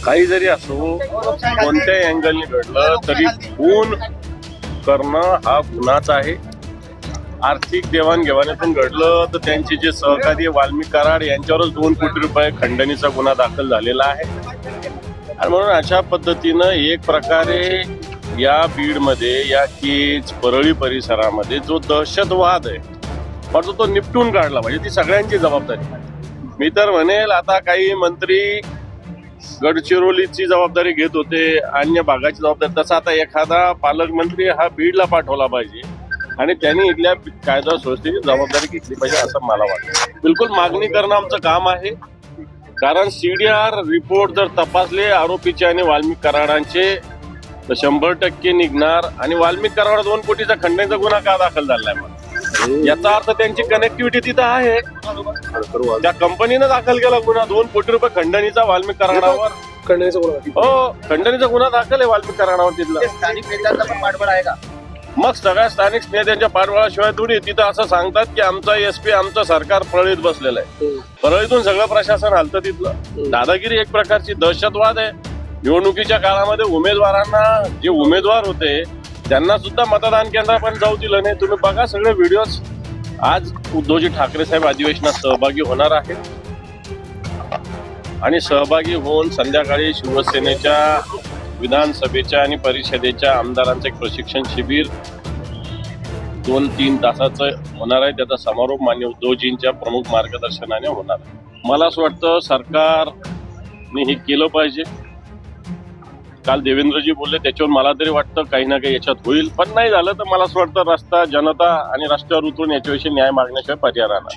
काही जरी असो, कोणत्याही अँगलने घडलं तरी खून करणं हा गुन्हाच आहे. आर्थिक देवाणघेवाणीतून घडलं तर त्यांचे जे सहकारी वाल्मिक कराड यांच्यावरच 2 कोटी रुपये खंडणीचा गुन्हा दाखल झालेला आहे. आणि म्हणून अशा पद्धतीनं एक प्रकारे या बीडमध्ये, या केज परळी परिसरामध्ये जो दहशतवाद आहे पण तो निपटून काढला पाहिजे. ती सगळ्यांची जबाबदारी. मी तर म्हणेल आता काही मंत्री गडचिरोलीची जबाबदारी घेत होते, अन्य भागाची जबाबदारी, तसा आता एखादा पालकमंत्री हा बीडला पाठवला पाहिजे आणि त्यांनी इथल्या कायदा सुव्यवस्थेची जबाबदारी घेतली पाहिजे असं मला वाटतं. बिलकुल मागणी करणं आमचं काम आहे. कारण CDR रिपोर्ट जर तपासले आरोपीचे आणि वाल्मिक कराडांचे तर 100% निघणार. आणि वाल्मिक कराड 2 कोटीचा खंडणीचा गुन्हा का दाखल झालाय मग याचा अर्थ त्यांची कनेक्टिव्हिटी तिथं आहे. त्या कंपनीनं दाखल केला गुन्हा 2 कोटी रुपये खंडणीचा वाल्मिक कराडावर. हो, खंडणीचा गुन्हा दाखल आहे वाल्मिक कराडावर तिथला. स्थानिक नेत्यांचा पण पाठबळ आहे का? मग सगळ्या स्थानिक नेत्यांच्या पाठबळाशिवाय थोडी तिथं असं सांगतात की आमचा SP आमचं सरकार परळीत बसलेलं आहे. परळीतून सगळं प्रशासन हलतं तिथलं. दादागिरी एक प्रकारची दहशतवाद आहे. निवडणुकीच्या काळामध्ये उमेदवारांना, जे उमेदवार होते त्यांना सुद्धा मतदान केंद्र पण जाऊ दिलं नाही. तुम्ही बघा सगळे व्हिडिओज. आज उद्धवजी ठाकरे साहेब अधिवेशनात सहभागी होणार आहेत आणि सहभागी होऊन संध्याकाळी शिवसेनेच्या विधानसभेच्या आणि परिषदेच्या आमदारांचं एक प्रशिक्षण शिबिर 2-3 तासाचं होणार आहे. त्याचा समारोप माननीय उद्धवजींच्या प्रमुख मार्गदर्शनाने होणार आहे. मला असं वाटतं सरकारने हे केलं पाहिजे. काल देवेंद्रजी बोलले, त्याच्यावर मला तरी वाटतं काही ना काही याच्यात होईल. पण नाही झालं तर मला असं वाटतं जनता आणि रस्त्यावर उतरून याच्याविषयी न्याय मागण्याशिवाय पर्याय राहणार.